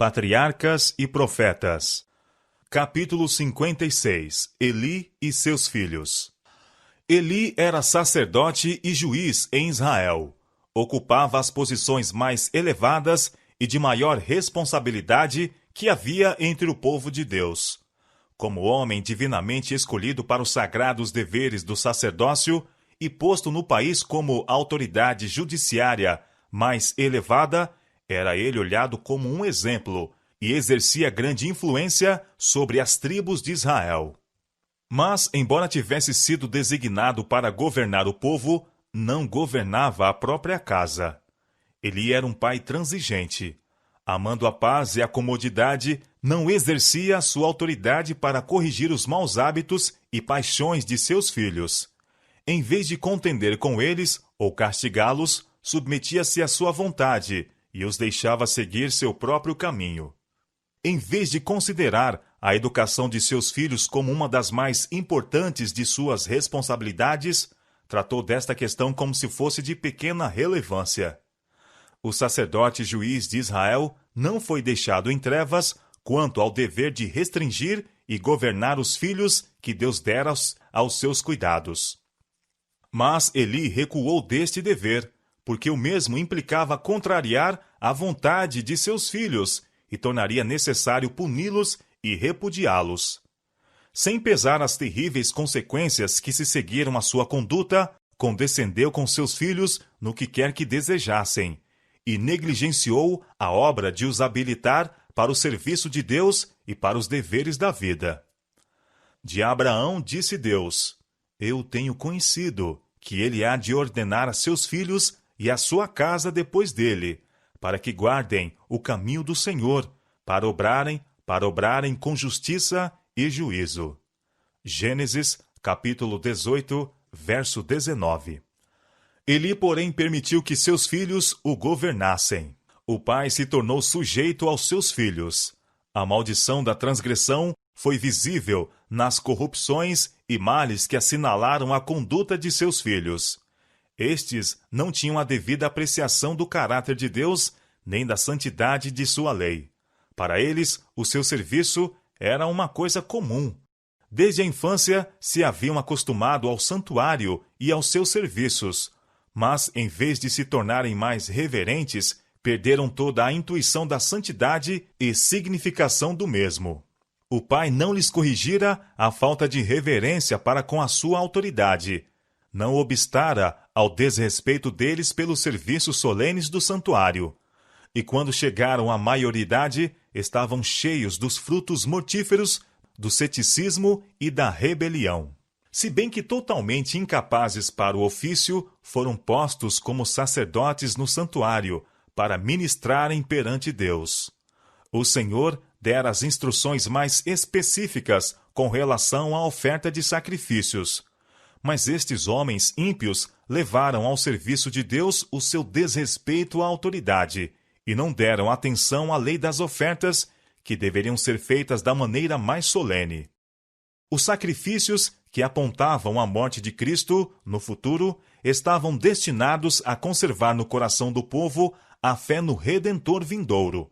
Patriarcas e Profetas. Capítulo 56. Eli e seus filhos. Eli era sacerdote e juiz em Israel. Ocupava as posições mais elevadas e de maior responsabilidade que havia entre o povo de Deus. Como homem divinamente escolhido para os sagrados deveres do sacerdócio e posto no país como autoridade judiciária mais elevada, era ele olhado como um exemplo e exercia grande influência sobre as tribos de Israel. Mas, embora tivesse sido designado para governar o povo, não governava a própria casa. Ele era um pai transigente. Amando a paz e a comodidade, não exercia a sua autoridade para corrigir os maus hábitos e paixões de seus filhos. Em vez de contender com eles ou castigá-los, submetia-se à sua vontade e os deixava seguir seu próprio caminho. Em vez de considerar a educação de seus filhos como uma das mais importantes de suas responsabilidades, tratou desta questão como se fosse de pequena relevância. O sacerdote juiz de Israel não foi deixado em trevas quanto ao dever de restringir e governar os filhos que Deus dera aos seus cuidados. Mas Eli recuou deste dever, porque o mesmo implicava contrariar a vontade de seus filhos e tornaria necessário puni-los e repudiá-los. Sem pesar as terríveis consequências que se seguiram à sua conduta, condescendeu com seus filhos no que quer que desejassem, e negligenciou a obra de os habilitar para o serviço de Deus e para os deveres da vida. De Abraão disse Deus: Eu tenho conhecido que ele há de ordenar a seus filhos e a sua casa depois dele, para que guardem o caminho do Senhor, para obrarem com justiça e juízo. Gênesis, capítulo 18, verso 19. Eli, porém, permitiu que seus filhos o governassem. O pai se tornou sujeito aos seus filhos. A maldição da transgressão foi visível nas corrupções e males que assinalaram a conduta de seus filhos. Estes não tinham a devida apreciação do caráter de Deus, nem da santidade de sua lei. Para eles, o seu serviço era uma coisa comum. Desde a infância se haviam acostumado ao santuário e aos seus serviços, mas, em vez de se tornarem mais reverentes, perderam toda a intuição da santidade e significação do mesmo. O pai não lhes corrigira a falta de reverência para com a sua autoridade. Não obstara ao desrespeito deles pelos serviços solenes do santuário. E quando chegaram à maioridade, estavam cheios dos frutos mortíferos do ceticismo e da rebelião. Se bem que totalmente incapazes para o ofício, foram postos como sacerdotes no santuário, para ministrarem perante Deus. O Senhor dera as instruções mais específicas com relação à oferta de sacrifícios. Mas estes homens ímpios levaram ao serviço de Deus o seu desrespeito à autoridade, e não deram atenção à lei das ofertas, que deveriam ser feitas da maneira mais solene. Os sacrifícios que apontavam a morte de Cristo, no futuro, estavam destinados a conservar no coração do povo a fé no Redentor vindouro.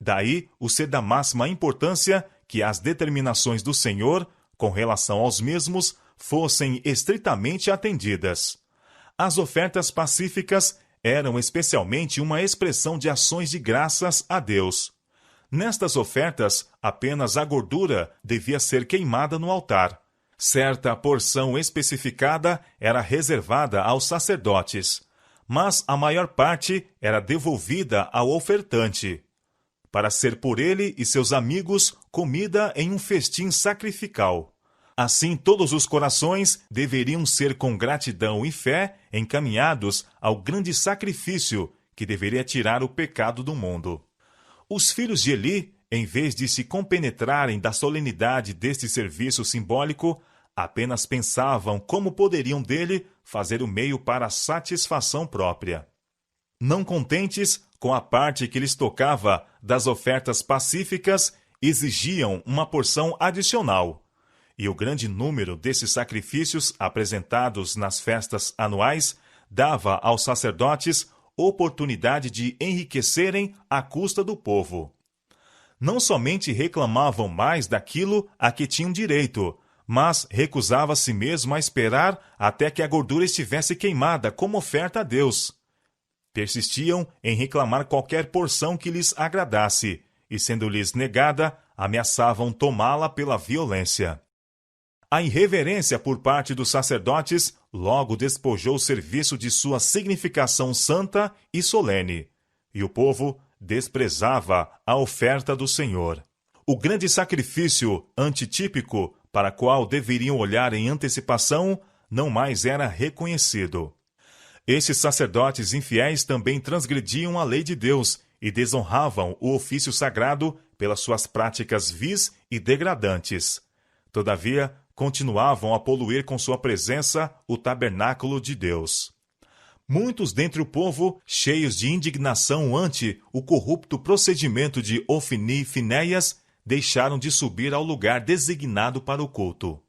Daí o ser da máxima importância que as determinações do Senhor, com relação aos mesmos, fossem estritamente atendidas. As ofertas pacíficas eram especialmente uma expressão de ações de graças a Deus. Nestas ofertas, apenas a gordura devia ser queimada no altar. Certa porção especificada era reservada aos sacerdotes, mas a maior parte era devolvida ao ofertante, para ser por ele e seus amigos comida em um festim sacrificial. Assim, todos os corações deveriam ser com gratidão e fé encaminhados ao grande sacrifício que deveria tirar o pecado do mundo. Os filhos de Eli, em vez de se compenetrarem da solenidade deste serviço simbólico, apenas pensavam como poderiam dele fazer o meio para a satisfação própria. Não contentes com a parte que lhes tocava das ofertas pacíficas, exigiam uma porção adicional. E o grande número desses sacrifícios apresentados nas festas anuais dava aos sacerdotes oportunidade de enriquecerem à custa do povo. Não somente reclamavam mais daquilo a que tinham direito, mas recusava a si mesmo a esperar até que a gordura estivesse queimada como oferta a Deus. Persistiam em reclamar qualquer porção que lhes agradasse, e sendo-lhes negada, ameaçavam tomá-la pela violência. A irreverência por parte dos sacerdotes logo despojou o serviço de sua significação santa e solene, e o povo desprezava a oferta do Senhor. O grande sacrifício antitípico para o qual deveriam olhar em antecipação não mais era reconhecido. Esses sacerdotes infiéis também transgrediam a lei de Deus e desonravam o ofício sagrado pelas suas práticas vis e degradantes. Todavia, continuavam a poluir com sua presença o tabernáculo de Deus. Muitos dentre o povo, cheios de indignação ante o corrupto procedimento de Ofni e Finéias, deixaram de subir ao lugar designado para o culto.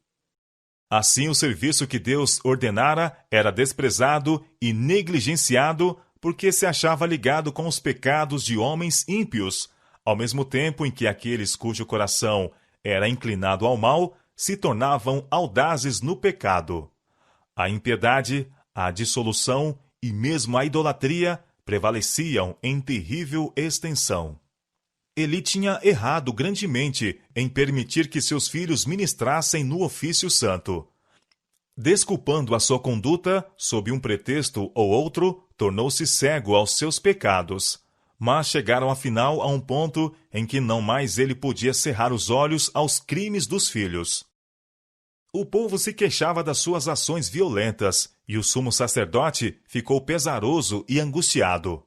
Assim, o serviço que Deus ordenara era desprezado e negligenciado porque se achava ligado com os pecados de homens ímpios, ao mesmo tempo em que aqueles cujo coração era inclinado ao mal se tornavam audazes no pecado. A impiedade, a dissolução e mesmo a idolatria prevaleciam em terrível extensão. Eli tinha errado grandemente em permitir que seus filhos ministrassem no ofício santo. Desculpando a sua conduta sob um pretexto ou outro, tornou-se cego aos seus pecados. Mas chegaram afinal a um ponto em que não mais ele podia cerrar os olhos aos crimes dos filhos. O povo se queixava das suas ações violentas, e o sumo sacerdote ficou pesaroso e angustiado.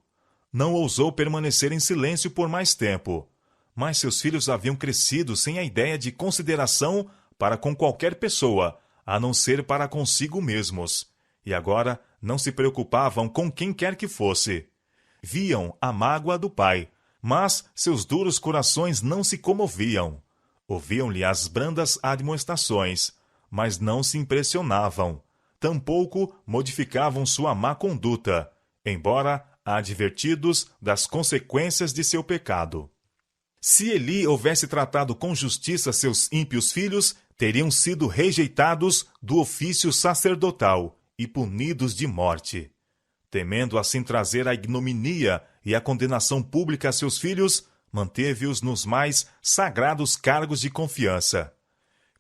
Não ousou permanecer em silêncio por mais tempo, mas seus filhos haviam crescido sem a ideia de consideração para com qualquer pessoa, a não ser para consigo mesmos, e agora não se preocupavam com quem quer que fosse. Viam a mágoa do pai, mas seus duros corações não se comoviam. Ouviam-lhe as brandas admoestações, mas não se impressionavam. Tampouco modificavam sua má conduta, embora advertidos das consequências de seu pecado. Se Eli houvesse tratado com justiça seus ímpios filhos, teriam sido rejeitados do ofício sacerdotal e punidos de morte. Temendo assim trazer a ignominia e a condenação pública a seus filhos, manteve-os nos mais sagrados cargos de confiança.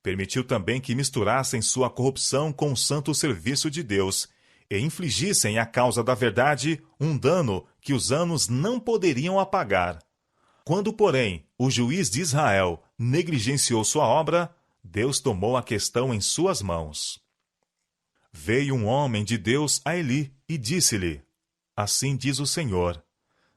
Permitiu também que misturassem sua corrupção com o santo serviço de Deus e infligissem à causa da verdade um dano que os anos não poderiam apagar. Quando, porém, o juiz de Israel negligenciou sua obra, Deus tomou a questão em suas mãos. Veio um homem de Deus a Eli e disse-lhe: Assim diz o Senhor: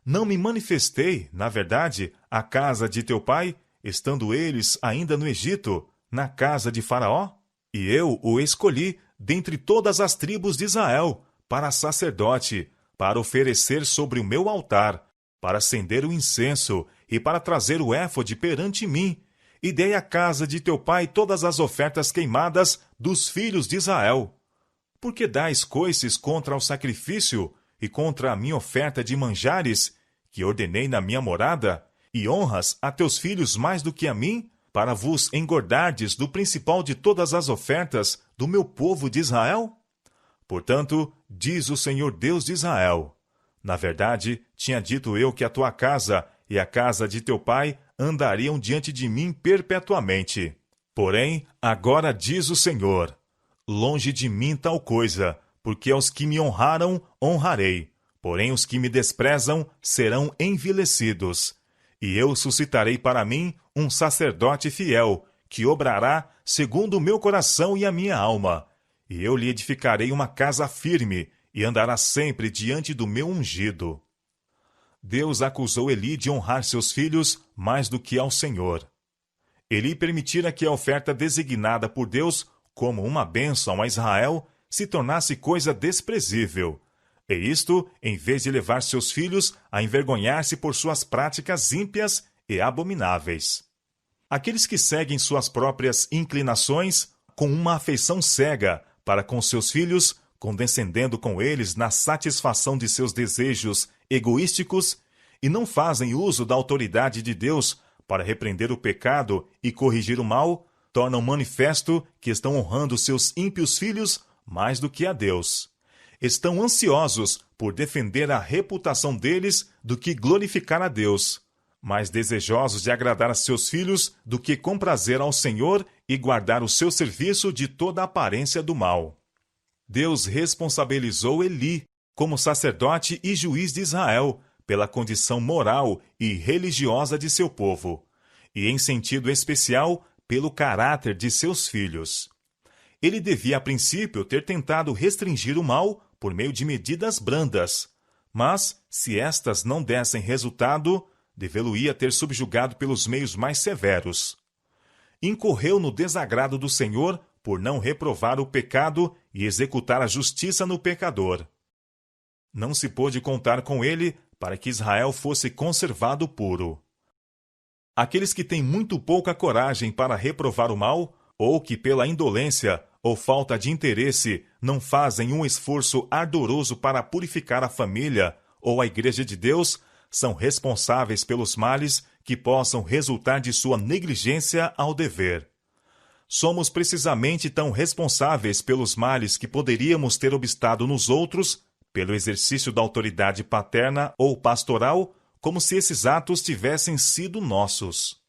Não me manifestei, na verdade, à casa de teu pai, estando eles ainda no Egito, na casa de Faraó? E eu o escolhi dentre todas as tribos de Israel, para sacerdote, para oferecer sobre o meu altar, para acender o incenso e para trazer o éfode perante mim, e dei à casa de teu pai todas as ofertas queimadas dos filhos de Israel. Por que dais coices contra o sacrifício e contra a minha oferta de manjares, que ordenei na minha morada, e honras a teus filhos mais do que a mim, para vos engordardes do principal de todas as ofertas do meu povo de Israel? Portanto, diz o Senhor Deus de Israel: Na verdade, tinha dito eu que a tua casa e a casa de teu pai andariam diante de mim perpetuamente. Porém, agora diz o Senhor: Longe de mim tal coisa, porque aos que me honraram, honrarei. Porém, os que me desprezam serão envilecidos. E eu suscitarei para mim um sacerdote fiel, que obrará segundo o meu coração e a minha alma. E eu lhe edificarei uma casa firme, e andará sempre diante do meu ungido. Deus acusou Eli de honrar seus filhos mais do que ao Senhor. Eli permitira que a oferta designada por Deus como uma bênção a Israel se tornasse coisa desprezível. E isto, em vez de levar seus filhos a envergonhar-se por suas práticas ímpias e abomináveis. Aqueles que seguem suas próprias inclinações com uma afeição cega para com seus filhos, condescendendo com eles na satisfação de seus desejos egoísticos, e não fazem uso da autoridade de Deus para repreender o pecado e corrigir o mal, tornam manifesto que estão honrando seus ímpios filhos mais do que a Deus. Estão ansiosos por defender a reputação deles do que glorificar a Deus, mais desejosos de agradar a seus filhos do que comprazer ao Senhor e guardar o seu serviço de toda a aparência do mal. Deus responsabilizou Eli, como sacerdote e juiz de Israel, pela condição moral e religiosa de seu povo, e em sentido especial pelo caráter de seus filhos. Ele devia, a princípio, ter tentado restringir o mal por meio de medidas brandas, mas, se estas não dessem resultado, devê-lo-ia ter subjugado pelos meios mais severos. Incorreu no desagrado do Senhor por não reprovar o pecado e executar a justiça no pecador. Não se pôde contar com ele para que Israel fosse conservado puro. Aqueles que têm muito pouca coragem para reprovar o mal, ou que pela indolência ou falta de interesse não fazem um esforço ardoroso para purificar a família ou a Igreja de Deus, são responsáveis pelos males que possam resultar de sua negligência ao dever. Somos precisamente tão responsáveis pelos males que poderíamos ter obstado nos outros, pelo exercício da autoridade paterna ou pastoral, como se esses atos tivessem sido nossos.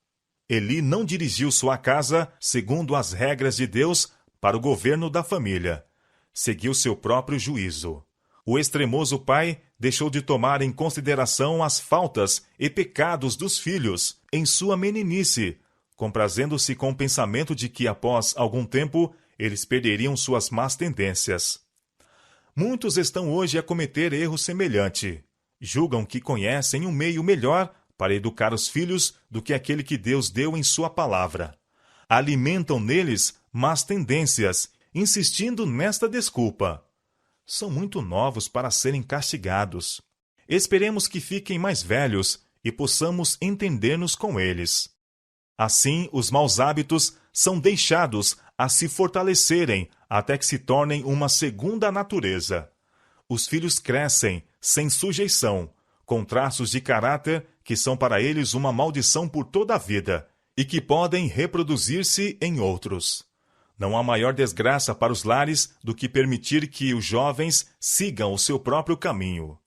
Eli não dirigiu sua casa segundo as regras de Deus para o governo da família. Seguiu seu próprio juízo. O extremoso pai deixou de tomar em consideração as faltas e pecados dos filhos em sua meninice, comprazendo-se com o pensamento de que, após algum tempo, eles perderiam suas más tendências. Muitos estão hoje a cometer erro semelhante. Julgam que conhecem um meio melhor para educar os filhos do que aquele que Deus deu em sua palavra. Alimentam neles más tendências, insistindo nesta desculpa. São muito novos para serem castigados. Esperemos que fiquem mais velhos e possamos entender-nos com eles. Assim, os maus hábitos são deixados a se fortalecerem até que se tornem uma segunda natureza. Os filhos crescem sem sujeição, com traços de caráter que são para eles uma maldição por toda a vida e que podem reproduzir-se em outros. Não há maior desgraça para os lares do que permitir que os jovens sigam o seu próprio caminho.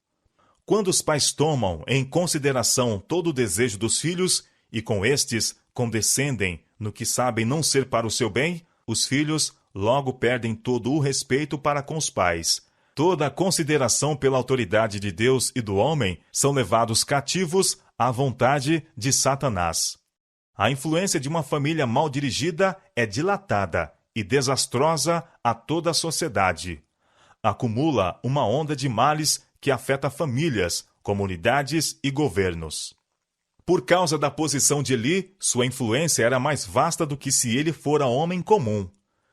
Quando os pais tomam em consideração todo o desejo dos filhos e com estes condescendem no que sabem não ser para o seu bem, os filhos logo perdem todo o respeito para com os pais. Toda a consideração pela autoridade de Deus e do homem são levados cativos à vontade de Satanás. A influência de uma família mal dirigida é dilatada e desastrosa a toda a sociedade. Acumula uma onda de males que afeta famílias, comunidades e governos. Por causa da posição de Eli, sua influência era mais vasta do que se ele fora homem comum.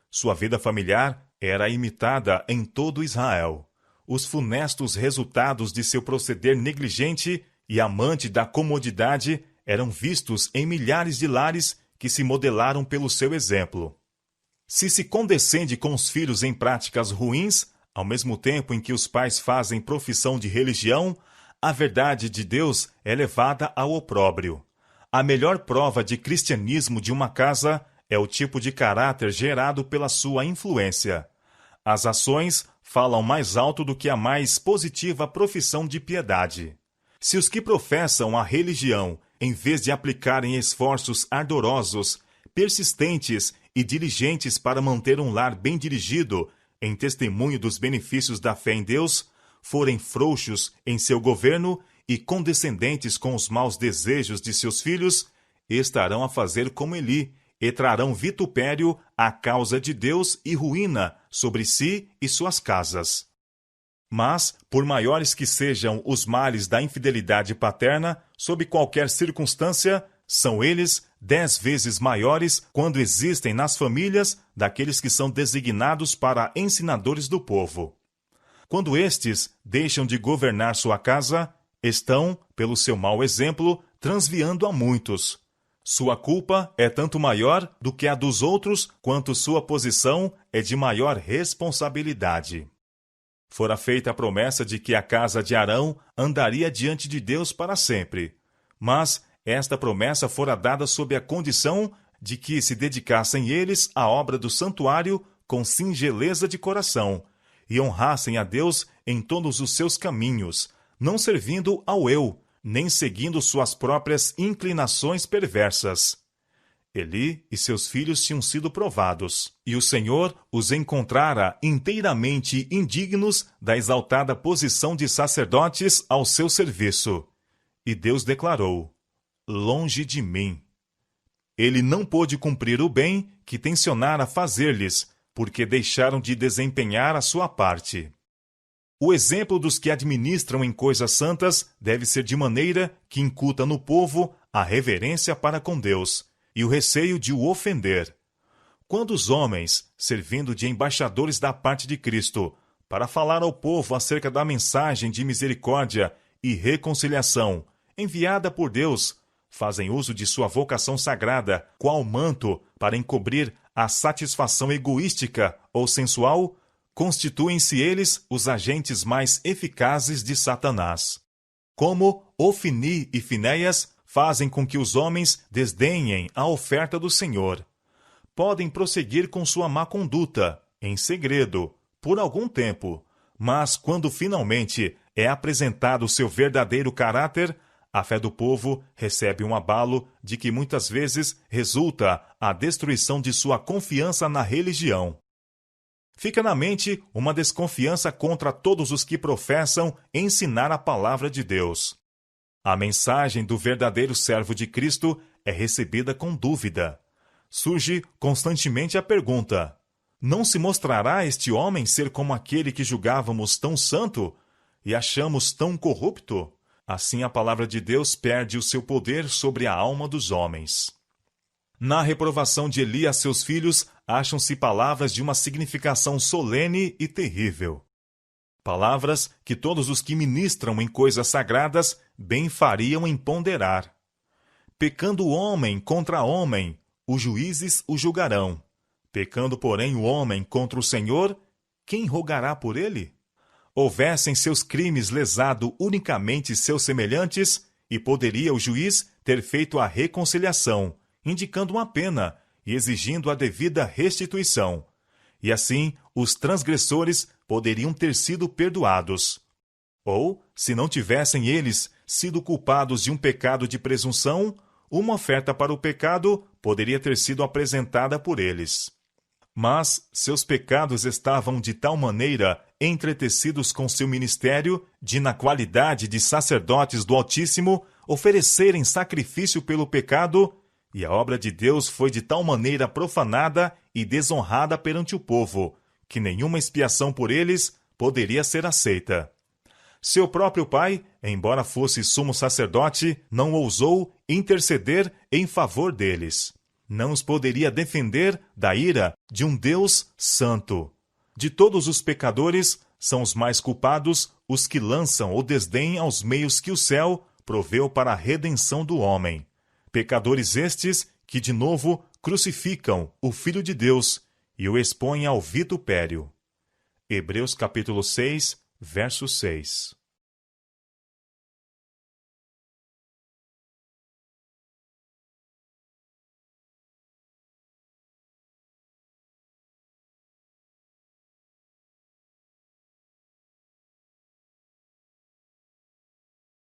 Sua vida familiar era imitada em todo Israel. Os funestos resultados de seu proceder negligente e amante da comodidade eram vistos em milhares de lares que se modelaram pelo seu exemplo. Se condescende com os filhos em práticas ruins, ao mesmo tempo em que os pais fazem profissão de religião, a verdade de Deus é levada ao opróbrio. A melhor prova de cristianismo de uma casa é o tipo de caráter gerado pela sua influência. As ações falam mais alto do que a mais positiva profissão de piedade. Se os que professam a religião, em vez de aplicarem esforços ardorosos, persistentes e diligentes para manter um lar bem dirigido, em testemunho dos benefícios da fé em Deus, forem frouxos em seu governo e condescendentes com os maus desejos de seus filhos, estarão a fazer como Eli, e trarão vitupério à causa de Deus e ruína sobre si e suas casas. Mas, por maiores que sejam os males da infidelidade paterna, sob qualquer circunstância, são eles 10 vezes maiores quando existem nas famílias daqueles que são designados para ensinadores do povo. Quando estes deixam de governar sua casa, estão, pelo seu mau exemplo, transviando a muitos. Sua culpa é tanto maior do que a dos outros, quanto sua posição é de maior responsabilidade. Fora feita a promessa de que a casa de Arão andaria diante de Deus para sempre, mas esta promessa fora dada sob a condição de que se dedicassem eles à obra do santuário com singeleza de coração e honrassem a Deus em todos os seus caminhos, não servindo ao eu, nem seguindo suas próprias inclinações perversas. Eli e seus filhos tinham sido provados, e o Senhor os encontrara inteiramente indignos da exaltada posição de sacerdotes ao seu serviço. E Deus declarou: longe de mim. Ele não pôde cumprir o bem que tencionara fazer-lhes, porque deixaram de desempenhar a sua parte. O exemplo dos que administram em coisas santas deve ser de maneira que incuta no povo a reverência para com Deus e o receio de o ofender. Quando os homens, servindo de embaixadores da parte de Cristo, para falar ao povo acerca da mensagem de misericórdia e reconciliação enviada por Deus, fazem uso de sua vocação sagrada, qual manto para encobrir a satisfação egoística ou sensual, constituem-se eles os agentes mais eficazes de Satanás. Como Ofni e Finéias fazem com que os homens desdenhem a oferta do Senhor. Podem prosseguir com sua má conduta, em segredo, por algum tempo, mas quando finalmente é apresentado o seu verdadeiro caráter, a fé do povo recebe um abalo de que muitas vezes resulta a destruição de sua confiança na religião. Fica na mente uma desconfiança contra todos os que professam ensinar a palavra de Deus. A mensagem do verdadeiro servo de Cristo é recebida com dúvida. Surge constantemente a pergunta: não se mostrará este homem ser como aquele que julgávamos tão santo e achamos tão corrupto? Assim a palavra de Deus perde o seu poder sobre a alma dos homens. Na reprovação de Eli a seus filhos, acham-se palavras de uma significação solene e terrível. Palavras que todos os que ministram em coisas sagradas bem fariam em ponderar. Pecando o homem contra homem, os juízes o julgarão. Pecando, porém, o homem contra o Senhor, quem rogará por ele? Houvessem seus crimes lesado unicamente seus semelhantes, e poderia o juiz ter feito a reconciliação, indicando uma pena e exigindo a devida restituição. E assim, os transgressores poderiam ter sido perdoados. Ou, se não tivessem eles sido culpados de um pecado de presunção, uma oferta para o pecado poderia ter sido apresentada por eles. Mas seus pecados estavam de tal maneira entretecidos com seu ministério, de, na qualidade de sacerdotes do Altíssimo, oferecerem sacrifício pelo pecado, e a obra de Deus foi de tal maneira profanada e desonrada perante o povo, que nenhuma expiação por eles poderia ser aceita. Seu próprio pai, embora fosse sumo sacerdote, não ousou interceder em favor deles. Não os poderia defender da ira de um Deus santo. De todos os pecadores, são os mais culpados os que lançam o desdém aos meios que o céu proveu para a redenção do homem. Pecadores estes que, de novo, crucificam o Filho de Deus e o expõem ao vitupério. Hebreus capítulo 6, verso 6.